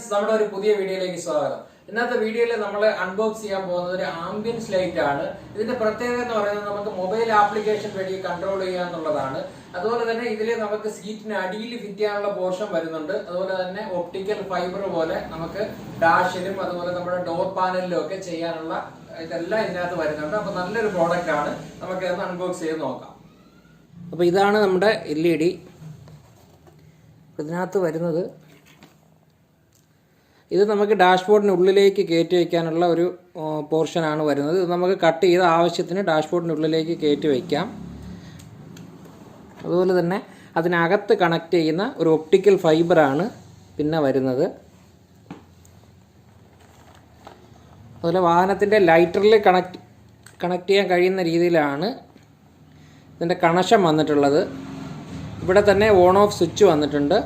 നമ്മുടെ ഒരു പുതിയ വീഡിയോയിലേക്ക് സ്വാഗതം. ഇന്നത്തെ വീഡിയോയിൽ നമ്മൾ അൺബോക്സ് ചെയ്യാൻ പോകുന്നത് ഒരു ആംബിയൻസ് ലൈറ്റ് ആണ്. ഇതിന്റെ പ്രത്യേകത എന്ന് പറയുന്നത് നമുക്ക് മൊബൈൽ ആപ്ലിക്കേഷൻ വഴി കൺട്രോൾ ചെയ്യുക എന്നുള്ളതാണ്. അതുപോലെ തന്നെ ഇതിൽ നമുക്ക് സീറ്റിന് അടിയിൽ ഫിറ്റ് ചെയ്യാനുള്ള പോർഷൻ വരുന്നുണ്ട്. അതുപോലെ തന്നെ ഒപ്റ്റിക്കൽ ഫൈബർ പോലെ നമുക്ക് ഡാഷിലും അതുപോലെ നമ്മുടെ ഡോർ പാനലിലും ഒക്കെ ചെയ്യാനുള്ള ഇതെല്ലാം ഇതിനകത്ത് വരുന്നുണ്ട്. അപ്പൊ നല്ലൊരു പ്രോഡക്റ്റ് ആണ്. നമുക്ക് അത് അൺബോക്സ് ചെയ്ത് നോക്കാം. അപ്പോൾ ഇതാണ് നമ്മുടെ LED. ഇതിനകത്ത് വരുന്നത് ഇത് നമുക്ക് ഡാഷ്ബോർഡിനുള്ളിലേക്ക് കയറ്റി വയ്ക്കാനുള്ള ഒരു പോർഷനാണ് വരുന്നത്. ഇത് നമുക്ക് കട്ട് ചെയ്ത് ആവശ്യത്തിന് ഡാഷ്ബോർഡിനുള്ളിലേക്ക് കയറ്റി വയ്ക്കാം. അതുപോലെ തന്നെ അതിനകത്ത് കണക്ട് ചെയ്യുന്ന ഒരു ഒപ്റ്റിക്കൽ ഫൈബറാണ് പിന്നെ വരുന്നത്. അതുപോലെ വാഹനത്തിൻ്റെ ലൈറ്ററിൽ കണക്ട് ചെയ്യാൻ കഴിയുന്ന രീതിയിലാണ് ഇതിൻ്റെ കണക്ഷൻ വന്നിട്ടുള്ളത്. ഇവിടെ തന്നെ ഓൺ ഓഫ് സ്വിച്ച് വന്നിട്ടുണ്ട്.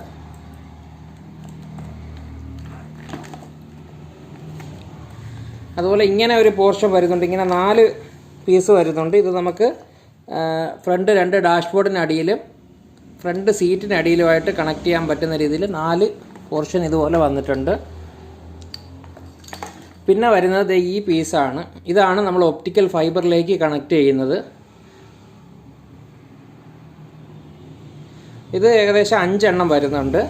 അതുപോലെ ഇങ്ങനെ ഒരു പോർഷൻ വരുന്നുണ്ട്. ഇങ്ങനെ 4 പീസ് വരുന്നുണ്ട്. ഇത് നമുക്ക് ഫ്രണ്ട് 2 ഡാഷ്ബോർഡിനടിയിലും ഫ്രണ്ട് സീറ്റിനടിയിലുമായിട്ട് കണക്ട് ചെയ്യാൻ പറ്റുന്ന രീതിയിൽ 4 പോർഷൻ ഇതുപോലെ വന്നിട്ടുണ്ട്. പിന്നെ വരുന്നത് ഈ പീസാണ്. ഇതാണ് നമ്മൾ ഒപ്റ്റിക്കൽ ഫൈബറിലേക്ക് കണക്ട് ചെയ്യുന്നത്. ഇത് ഏകദേശം 5 എണ്ണം വരുന്നുണ്ട്.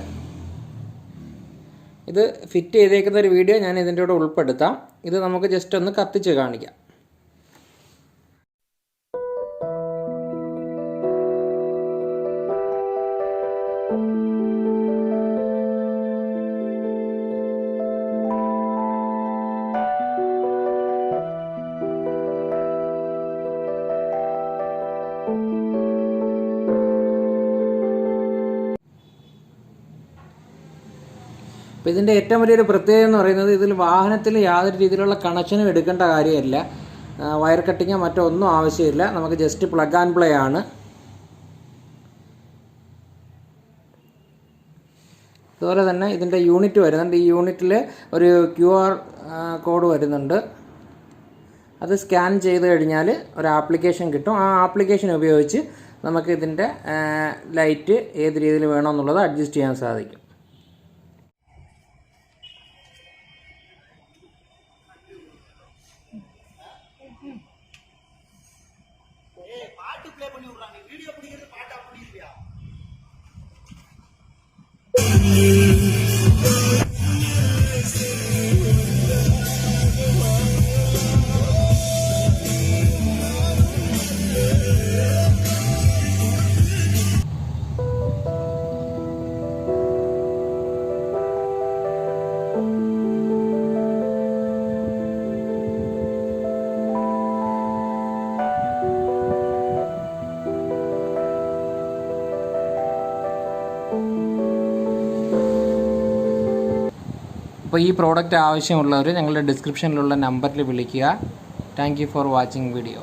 ഇത് ഫിറ്റ് ചെയ്തേക്കുന്ന ഒരു വീഡിയോ ഞാൻ ഇതിൻ്റെ കൂടെ ഉൾപ്പെടുത്താം. ഇത് നമുക്ക് ജസ്റ്റ് ഒന്ന് കത്തിച്ച് കാണിക്കാം. അപ്പോൾ ഇതിൻ്റെ ഏറ്റവും വലിയൊരു പ്രത്യേകത എന്ന് പറയുന്നത് ഇതിൽ വാഹനത്തിൽ യാതൊരു രീതിയിലുള്ള കണക്ഷനും എടുക്കേണ്ട കാര്യമില്ല. വയർ കട്ടിങ്ങോ മറ്റോ ഒന്നും ആവശ്യമില്ല. നമുക്ക് ജസ്റ്റ് പ്ലഗ് ആൻഡ് പ്ലേ ആണ്. അതുപോലെ തന്നെ ഇതിൻ്റെ യൂണിറ്റ് വരുന്നുണ്ട്. ഈ യൂണിറ്റിൽ ഒരു QR കോഡ് വരുന്നുണ്ട്. അത് സ്കാൻ ചെയ്ത് കഴിഞ്ഞാൽ ഒരു ആപ്ലിക്കേഷൻ കിട്ടും. ആ ആപ്ലിക്കേഷൻ ഉപയോഗിച്ച് നമുക്ക് ഇതിൻ്റെ ലൈറ്റ് ഏത് രീതിയിൽ വേണമെന്നുള്ളത് അഡ്ജസ്റ്റ് ചെയ്യാൻ സാധിക്കും. பாட்டு ப்ளே பண்ணி விடுறாங்க. வீடியோ பிடிக்கிறது பாட்டா பிடிக்கலையா? അപ്പോൾ ഈ പ്രോഡക്റ്റ് ആവശ്യമുള്ളവർ ഞങ്ങളുടെ ഡിസ്ക്രിപ്ഷനിലുള്ള നമ്പറിൽ വിളിക്കുക. Thank you for watching video.